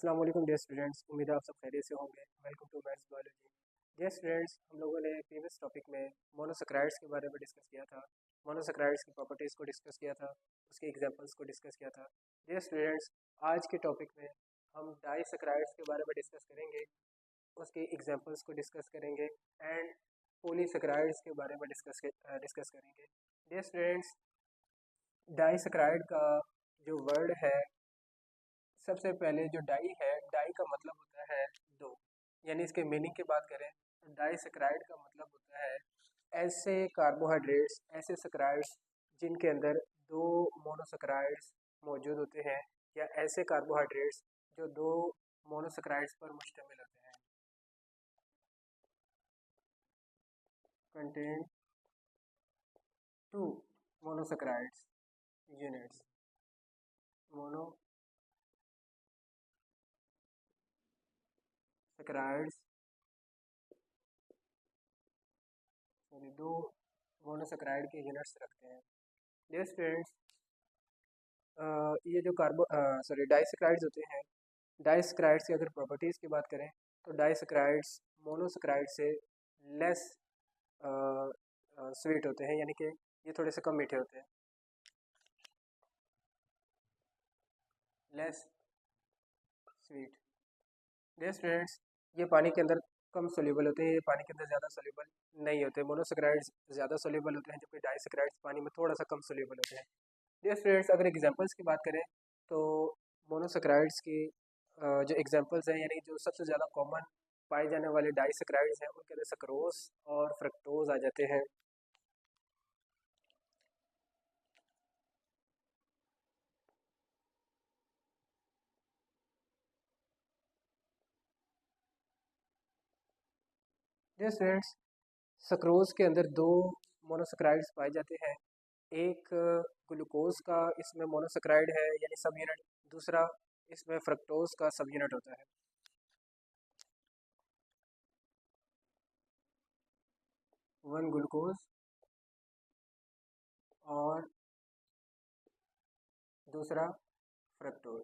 अस्सलाम वालेकुम dear students, उम्मीद है आप सब खैरियत से होंगे। Welcome to maths biology. Dear students, हम लोगों ने प्रीवियस टॉपिक में मोनोसैकराइड्स के बारे में डिस्कस किया था। मोनोसैकराइड्स की प्रॉपर्टीज़ को डिस्कस किया था, उसके एग्जांपल्स को डिस्कस किया था। डियर स्टूडेंट्स, आज के टॉपिक में हम डाइसैकराइड्स के बारे में डिस्कस करेंगे, उसके एग्जांपल्स को डिस्कस करेंगे एंड पॉलीसैकराइड्स के बारे में डिस्कस करेंगे। डियर स्टूडेंट्स, डाइसैकराइड का जो वर्ड है, सबसे पहले जो डाई है, डाई का मतलब होता है दो, यानी इसके मीनिंग की बात करें तो डाइसैकराइड का मतलब होता है ऐसे कार्बोहाइड्रेट्स, ऐसे सैकराइड्स जिनके अंदर दो मोनोसैकराइड्स मौजूद होते हैं, या ऐसे कार्बोहाइड्रेट्स जो दो मोनोसैकराइड्स पर मुश्तमिल होते हैं। Contain two monosaccharides units, monosaccharides sorry दो मोनोसैकराइड के यूनिट्स रखते हैं। डियर स्टूडेंट्स, ये जो डाइसैकराइड्स होते हैं, डाइसैकराइड्स की अगर प्रॉपर्टीज़ की बात करें तो डाइसैकराइड्स मोनोसैकराइड से लेस स्वीट होते हैं, यानी कि ये थोड़े से कम मीठे होते हैं। Less sweet. डियर स्टूडेंट्स, ये पानी के अंदर कम सोल्यूबल होते हैं, ये पानी के अंदर ज़्यादा सोल्यूबल नहीं होते। मोनोसैकराइड्स ज़्यादा सोल्यूबल होते हैं, जबकि डाइसैकराइड्स पानी में थोड़ा सा कम सोल्यूबल होते हैं। डियर स्टूडेंट्स, अगर एग्जांपल्स की बात करें तो मोनोसैकराइड्स की जो एग्जांपल्स हैं, यानी जो सबसे ज़्यादा कॉमन पाए जाने वाले डाइसैकराइड्स हैं, उनके अंदर सक्रोज और फ्रक्टोज आ जाते हैं। डियर स्टूडेंट्स, सक्रोज के अंदर दो मोनोसैकराइड्स पाए जाते हैं। एक ग्लूकोज का इसमें मोनोसैकराइड है, यानी सब यूनिट। दूसरा इसमें फ्रक्टोज का सब यूनिट होता है। वन ग्लूकोज और दूसरा फ्रक्टोज।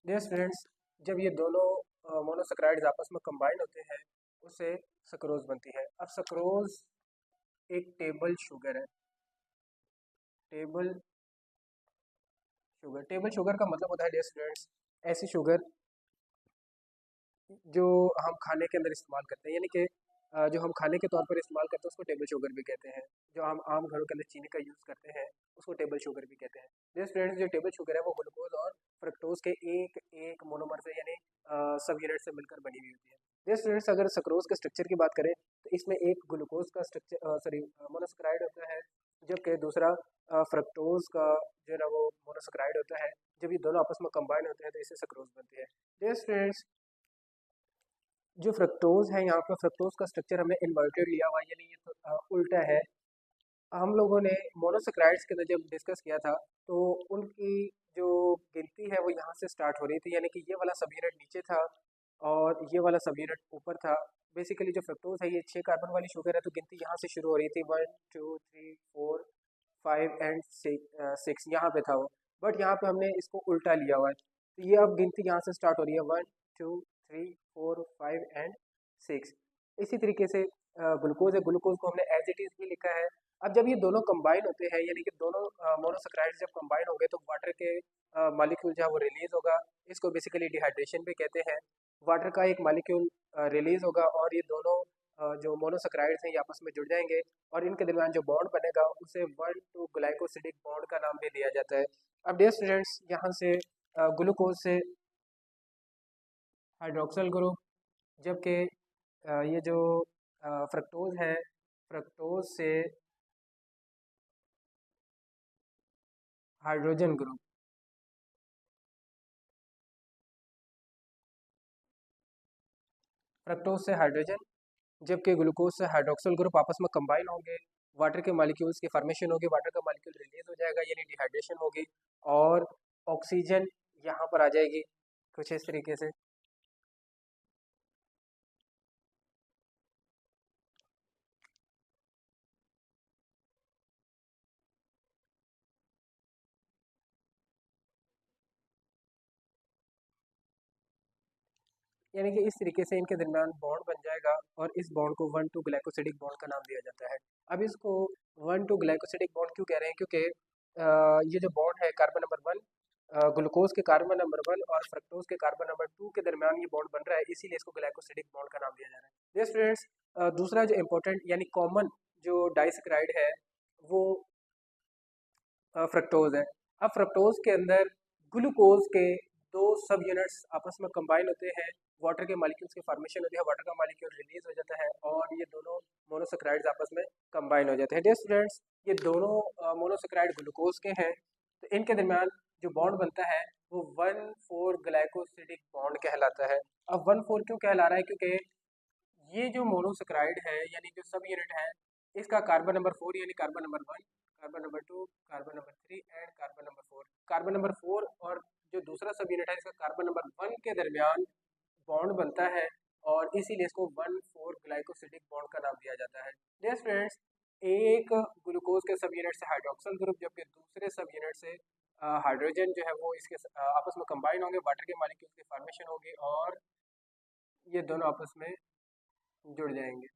डियर स्टूडेंट्स, जब ये दोनों मोनोसैकराइड्स आपस में कंबाइन होते हैं, उससे सक्रोज बनती है। अब सक्रोज एक टेबल शुगर है। टेबल टेबल शुगर का मतलब होता है डियर स्टूडेंट्स, ऐसी शुगर जो हम खाने के अंदर इस्तेमाल करते हैं, यानी कि जो हम खाने के तौर पर इस्तेमाल करते हैं उसको टेबल शुगर भी कहते हैं। जो हम आम घरों के अंदर चीनी का यूज़ करते हैं उसको टेबल शुगर भी कहते हैं। डियर स्टूडेंट्स, जो टेबल शुगर है वो ग्लूकोज और फ्रक्टोज के एक एक मोनोमर से, यानी सब यूनिट से मिलकर बनी हुई होती है। डियर स्टूडेंट्स, अगर सक्रोज के स्ट्रक्चर की बात करें तो इसमें एक ग्लूकोज का स्ट्रक्चर मोनोसैकराइड होता है, जबकि दूसरा फ्रक्टोज का जो है ना वो मोनोसैकराइड होता है। जब ये दोनों आपस में कंबाइन होते हैं तो इससे सक्रोज बनती है। डियर स्टूडेंट्स, जो फ्रक्टोज है, यहाँ पर फ्रक्टोज का स्ट्रक्चर हमने इन्वर्टेड लिया हुआ है, यानी ये तो, उल्टा है। हम लोगों ने मोनोसैकराइड्स के अंदर जब डिस्कस किया था तो उनकी जो गिनती है वो यहाँ से स्टार्ट हो रही थी, यानी कि ये वाला सब यूनिट नीचे था और ये वाला सब यूनिट ऊपर था। बेसिकली जो फ्रक्टोज है ये 6 कार्बन वाली शुगर है, तो गिनती यहाँ से शुरू हो रही थी, 1 2 3 4 5 एंड 6 यहाँ पे था वो। बट यहाँ पे हमने इसको उल्टा लिया हुआ है, तो ये अब गिनती यहाँ से स्टार्ट हो रही है, 1 2 3 4 5 एंड 6। इसी तरीके से ग्लूकोज है, ग्लूकोज को हमने एज इट इज़ भी लिखा है। अब जब ये दोनों कंबाइन होते हैं, यानी कि दोनों मोनोसैकराइड्स जब कंबाइन हो गए तो वाटर के मॉलिक्यूल जो है वो रिलीज होगा। इसको बेसिकली डिहाइड्रेशन भी कहते हैं। वाटर का एक मॉलिक्यूल रिलीज होगा और ये दोनों जो मोनोसैकराइड्स हैं ये आपस में जुड़ जाएंगे, और इनके दरमियान जो बॉन्ड बनेगा उसे 1 2 ग्लाइकोसिडिक बॉन्ड का नाम भी दिया जाता है। अब डियर स्टूडेंट्स, यहाँ से ग्लूकोज से हाइड्रोक्सल ग्रुप, जबकि ये जो फ्रक्टोज है, फ्रक्टोज से हाइड्रोजन ग्रुप। फ्रक्टोज से हाइड्रोजन, जबकि ग्लूकोज से हाइड्रोक्सल ग्रुप आपस में कंबाइन होंगे। वाटर के मॉलिक्यूल्स की फॉर्मेशन होगी, वाटर का मॉलिक्यूल रिलीज हो जाएगा, यानी डिहाइड्रेशन होगी, और ऑक्सीजन यहाँ पर आ जाएगी कुछ इस तरीके से। यानी कि इस तरीके से इनके दरमियान बॉन्ड बन जाएगा और इस बॉन्ड को 1,2 ग्लाइकोसिडिक बॉन्ड का नाम दिया जाता है। अब इसको 1,2 ग्लाइकोसिडिक बॉन्ड क्यों कह रहे हैं, क्योंकि ये जो बॉन्ड है कार्बन नंबर 1 ग्लूकोज के कार्बन नंबर 1 और फ्रक्टोज के कार्बन नंबर 2 के दरमियान ये बॉन्ड बन रहा है, इसीलिए इसको ग्लाइकोसिडिक बॉन्ड का नाम दिया जा रहा है। ये स्टूडेंट्स दूसरा जो इम्पोर्टेंट यानी कॉमन जो डाइसक्राइड है वो फ्रक्टोज है। अब फ्रक्टोज के अंदर ग्लूकोज के दो सब यूनिट्स आपस में कंबाइन होते हैं, वाटर के मॉलिक्यूल्स की फॉर्मेशन होती है, वाटर का मॉलिक्यूल रिलीज हो जाता है और ये दोनों मोनोसेक्राइड्स आपस में कंबाइन हो जाते हैं। डियर स्टूडेंट्स, ये दोनों मोनोसेक्राइड ग्लूकोज के हैं, तो इनके दरमियान जो बॉन्ड बनता है वो 1,4 ग्लाइकोसिडिक बॉन्ड कहलाता है। अब 1,4 क्यों कहला रहा है, क्योंकि ये जो मोनोसेक्राइड है यानी जो सब यूनिट है, इसका कार्बन नंबर 4 यानी carbon number 1, carbon number 2, carbon number 3 and carbon number 4, carbon number 4 और जो दूसरा सब यूनिट है इसका कार्बन नंबर 1 के दरमियान बॉन्ड बनता है और इसीलिए इसको 1,4 ग्लाइकोसिडिक बॉन्ड का नाम दिया जाता है। डियर स्टूडेंट्स, एक ग्लूकोज के सब यूनिट से हाइड्रोक्सल ग्रुप, जबकि दूसरे सब यूनिट से हाइड्रोजन जो है वो इसके आपस में कंबाइन होंगे, वाटर के मॉलिक्यूल्स की फॉर्मेशन होगी और ये दोनों आपस में जुड़ जाएंगे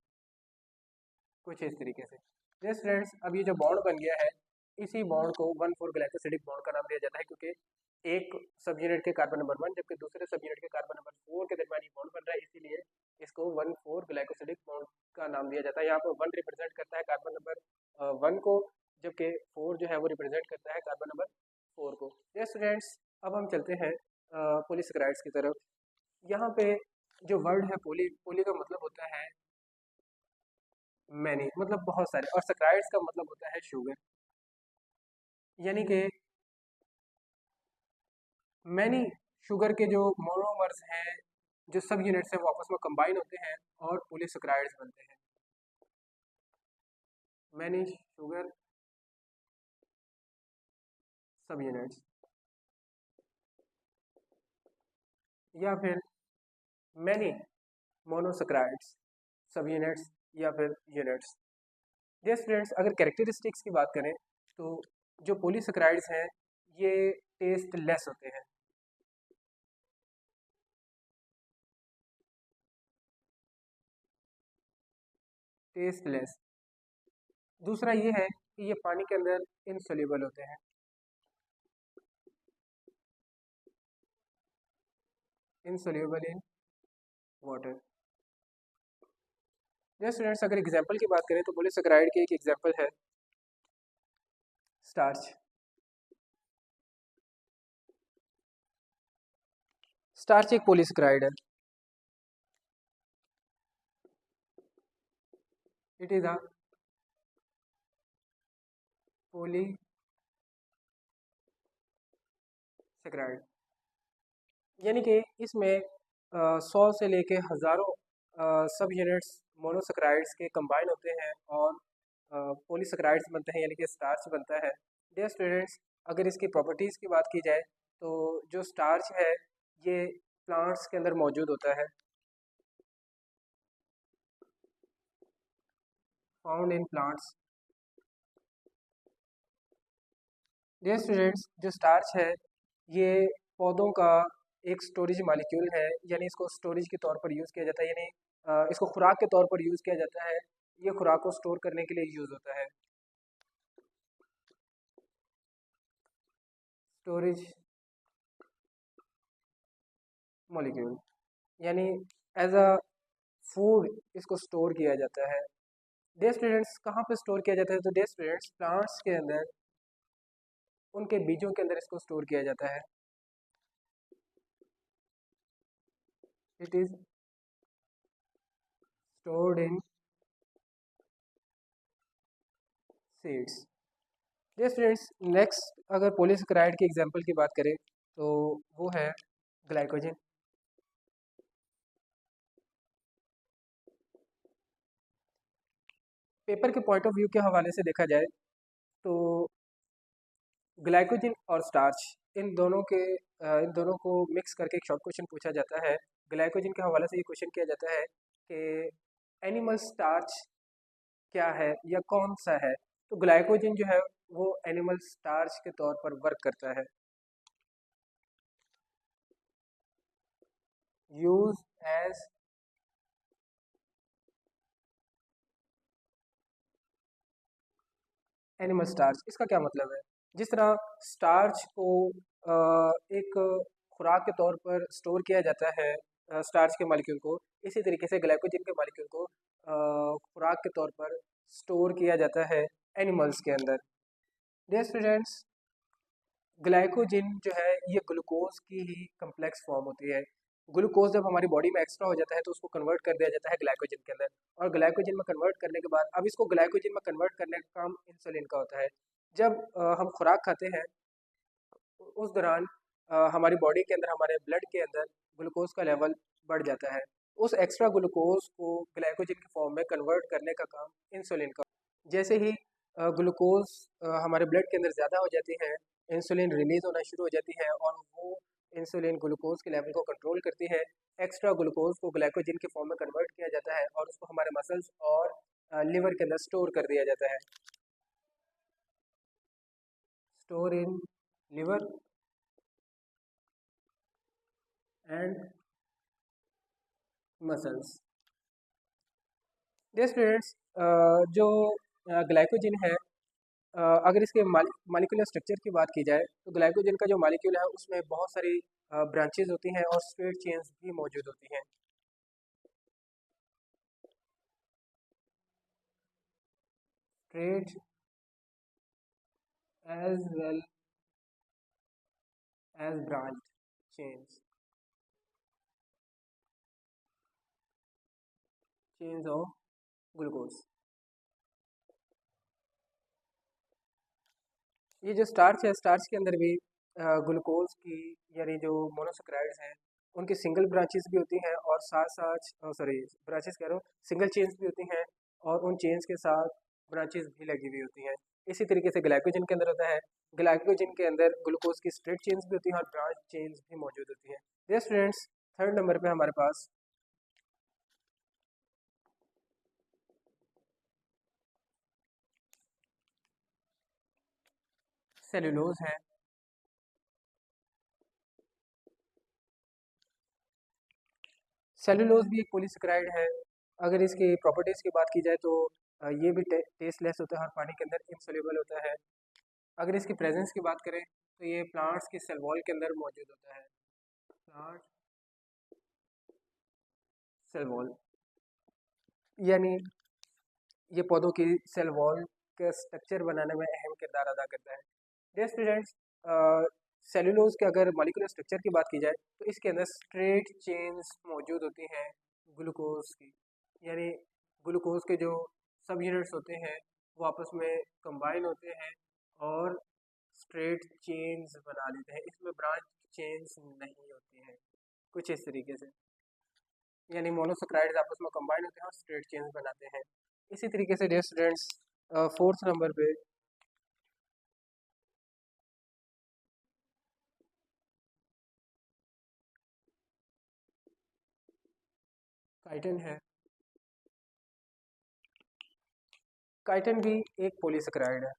कुछ इस तरीके से। यस फ्रेंड्स, अब ये जो बॉन्ड बन गया है इसी बॉन्ड को 1,4 ग्लाइकोसिडिक बॉन्ड का नाम दिया जाता है, क्योंकि एक सब यूनिट के कार्बन नंबर 1 जबकि दूसरे सब यूनिट के कार्बन नंबर 4 के दरमियान ये बॉन्ड बन रहा है, इसीलिए इसको 1,4 ग्लाइकोसिडिक बॉन्ड का नाम दिया जाता है। यहाँ पर 1 रिप्रेजेंट करता है कार्बन नंबर 1 को, जबकि 4 जो है वो रिप्रेजेंट करता है कार्बन नंबर 4 को। यस स्टूडेंट्स, अब हम चलते हैं पॉलीसेकेराइड्स की तरफ। यहाँ पे जो वर्ड है पोली, पोली का मतलब होता है मैनी, मतलब बहुत सारे, और सेक्राइड्स का मतलब होता है शुगर, यानी कि मैनी शुगर के जो मोनोमर्स हैं, जो सब यूनिट्स हैं वो आपस में कंबाइन होते हैं और पॉलीसेकेराइड्स बनते हैं। मैनी शुगर सब यूनिट्स या फिर मैनी मोनोसेकेराइड्स सब यूनिट्स या फिर यूनिट्स। डियर स्टूडेंट्स, अगर कैरेक्टरिस्टिक्स की बात करें तो जो पॉलीसेकेराइड्स हैं ये टेस्ट लेस होते हैं, टेस्ट लेस। दूसरा ये है कि ये पानी के अंदर इनसोल्यूबल होते हैं, इनसोल्यूबल इन वाटर। जैसे स्टूडेंट्स, अगर एग्जांपल की बात करें तो पॉलीसेकेराइड की एक एग्जांपल है स्टार्च। स्टार्च एक पॉलीसेकेराइड है, इट इज अ पॉलीसेकेराइड, यानी कि इसमें 100 से लेके हज़ारों सब यूनिट्स मोनोसेकेराइड्स के कंबाइन होते हैं और पॉलीसेकेराइड्स बनते हैं, यानी कि स्टार्च बनता है। डियर स्टूडेंट्स, अगर इसकी प्रॉपर्टीज़ की बात की जाए तो जो स्टार्च है ये प्लांट्स के अंदर मौजूद होता है, found in plants. Dear students, जो स्टार्च है ये पौधों का एक स्टोरेज मॉलिक्यूल है, यानी इसको स्टोरेज के तौर पर यूज़ किया जाता है, यानी इसको खुराक के तौर पर यूज़ किया जाता है, ये खुराक को स्टोर करने के लिए यूज़ होता है, स्टोरेज मॉलिक्यूल, यानी एज अ फूड इसको स्टोर किया जाता है। डे स्टूडेंट्स, कहाँ पे स्टोर किया जाता है, तो डे स्टूडेंट्स प्लांट्स के अंदर उनके बीजों के अंदर इसको स्टोर किया जाता है, it is stored in seeds. Day students, next अगर पॉलीसेकेराइड की एग्जांपल की बात करें तो वो है ग्लाइकोजन। पेपर के पॉइंट ऑफ व्यू के हवाले से देखा जाए तो ग्लाइकोजन और स्टार्च इन दोनों को मिक्स करके एक शॉर्ट क्वेश्चन पूछा जाता है। ग्लाइकोजन के हवाले से ये क्वेश्चन किया जाता है कि एनिमल स्टार्च क्या है या कौन सा है, तो ग्लाइकोजन जो है वो एनिमल स्टार्च के तौर पर वर्क करता है, यूज एज एनिमल स्टार्च। इसका क्या मतलब है? जिस तरह स्टार्च को एक खुराक के तौर पर स्टोर किया जाता है स्टार्च के मॉलिक्यूल को, इसी तरीके से ग्लाइकोजन के मॉलिक्यूल को खुराक के तौर पर स्टोर किया जाता है एनिमल्स के अंदर। डियर स्टूडेंट्स, ग्लाइकोजन जो है ये ग्लूकोज की ही कम्प्लेक्स फॉर्म होती है। ग्लूकोज जब हमारी बॉडी में एक्स्ट्रा हो जाता है तो उसको कन्वर्ट कर दिया जाता है ग्लाइकोजन के अंदर, और ग्लाइकोजन में कन्वर्ट करने के बाद अब इसको ग्लाइकोजन में कन्वर्ट करने का काम इंसुलिन का होता है। जब हम खुराक खाते हैं उस दौरान हमारी बॉडी के अंदर, हमारे ब्लड के अंदर ग्लूकोज का लेवल बढ़ जाता है। उस एक्स्ट्रा ग्लूकोज को ग्लाइकोजन के फॉर्म में कन्वर्ट करने का काम इंसुलिन का। जैसे ही ग्लूकोज हमारे ब्लड के अंदर ज़्यादा हो जाती है, इंसुलिन रिलीज होना शुरू हो जाती है और वो इंसुलिन ग्लूकोज के लेवल को कंट्रोल करती है। एक्स्ट्रा ग्लूकोज को ग्लाइकोजन के फॉर्म में कन्वर्ट किया जाता है और उसको हमारे मसल्स और लिवर के अंदर स्टोर कर दिया जाता है। Store in liver and muscles. Dear students, जो ग्लाइकोजन है, अगर इसके मालिकुलर स्ट्रक्चर की बात की जाए तो ग्लाइकोजन का जो मालिक्यूल है उसमें बहुत सारी ब्रांचेज होती हैं और स्ट्रेट चेन्स भी मौजूद होती हैं। Straight as well as branch chains, chains of glucose. ये जो स्टार्च है, स्टार्च के अंदर भी ग्लूकोज की, यानी जो मोनोसेक्राइड्स हैं उनकी सिंगल ब्रांचेस भी होती हैं और साथ साथ, सॉरी ब्रांचेस कह रहा हूँ, सिंगल चेन्स भी होती हैं और उन चेन्स के साथ ब्रांचेस भी लगी हुई होती हैं। इसी तरीके से ग्लाइकोजन के अंदर होता है, ग्लाइकोजन के अंदर ग्लूकोज की स्ट्रेट चेन्स भी होती हैं और ब्रांच चेन्स भी मौजूद होती हैं। ये स्टूडेंट्स, थर्ड नंबर पे हमारे पास सेलुलोज है। सेलुलोज भी एक पॉलीसेकेराइड है। अगर इसकी प्रॉपर्टीज़ की बात की जाए तो ये भी टेस्टलेस होता है और पानी के अंदर इनसोल्यूबल होता है। अगर इसकी प्रेजेंस की बात करें तो ये प्लांट्स की सेल वॉल के अंदर मौजूद होता है। प्लांट सेल वॉल, यानी ये पौधों की सेल वॉल का स्ट्रक्चर बनाने में अहम किरदार अदा करता है। डियर स्टूडेंट्स, सेलुलोज के अगर मॉलिक्यूलर स्ट्रक्चर की बात की जाए तो इसके अंदर स्ट्रेट चेन्स मौजूद होती हैं ग्लूकोज की, यानी ग्लूकोज के जो सब यूनिट्स होते हैं वो आपस में कंबाइन होते हैं और स्ट्रेट चेन्स बना लेते हैं। इसमें ब्रांच चेन्स नहीं होती हैं कुछ इस तरीके से, यानी मोनोसेक्राइड्स आपस में कंबाइन होते हैं और स्ट्रेट चेन्स बनाते हैं। इसी तरीके से डियर स्टूडेंट्स, फोर्थ नंबर पे काइटिन है। काइटिन भी एक पॉलीसेकेराइड है।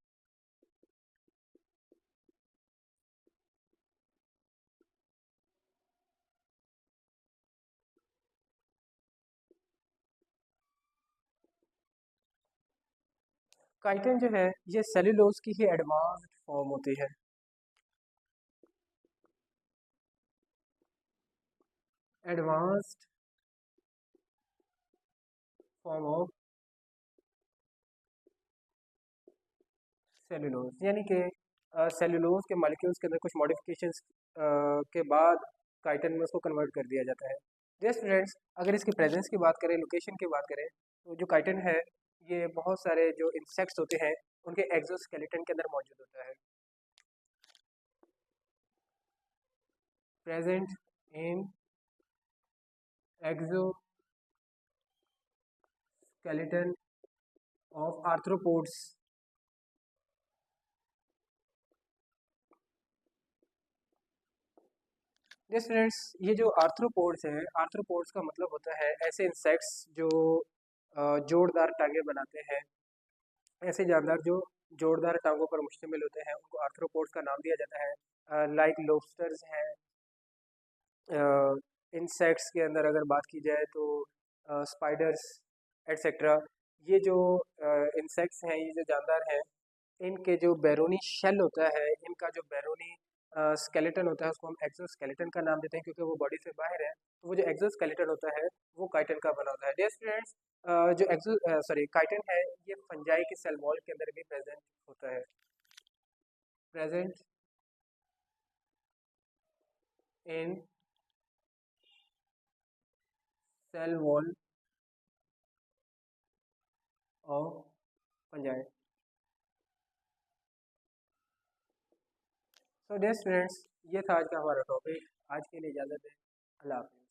काइटिन जो है ये सेलुलोज की ही एडवांस्ड फॉर्म होती है। एडवांस्ड फॉर्म ऑफ सेलुलोज, यानी कि सेलुलोज के मॉलिक्यूल्स के अंदर कुछ मॉडिफिकेशंस के बाद काइटिन में उसको कन्वर्ट कर दिया जाता है। जी स्टूडेंट्स, अगर इसकी प्रेजेंस की बात करें, लोकेशन की बात करें, तो जो काइटिन है ये बहुत सारे जो इंसेक्ट्स होते हैं उनके एक्सोस्केलेटन के अंदर मौजूद होता है। Present in exoskeleton of arthropods. जी स्टूडेंट्स, ये जो आर्थ्रोपोड्स हैं, आर्थ्रोपोड्स का मतलब होता है ऐसे इंसेक्ट्स जो जोरदार टांगे बनाते हैं। ऐसे जानदार जो जोरदार टांगों पर मुश्तमिल होते हैं उनको आर्थ्रोपोड्स का नाम दिया जाता है। लाइक लोबस्टर्स हैं, इंसेक्ट्स के अंदर अगर बात की जाए तो स्पाइडर्स एट्सेट्रा, ये जो इंसेक्ट्स हैं, ये जो जानदार हैं, इनके जो बैरोनी शेल होता है, इनका जो बैरोनी स्केलेटन होता है, उसको हम एक्सोस्केलेटन का नाम देते हैं क्योंकि वो बॉडी से बाहर है। तो वो जो एक्सोस्केलेटन होता है वो काइटन का बना होता है। डियर स्टूडेंट्स, जो एक्सो सॉरी काइटन है, ये फंजाई के सेल वॉल के अंदर भी प्रेजेंट होता है, present in cell wall of fungi. So dear students, ये था आज का हमारा टॉपिक। आज के लिए इजाज़त है। अल्लाह हाफ़िज़।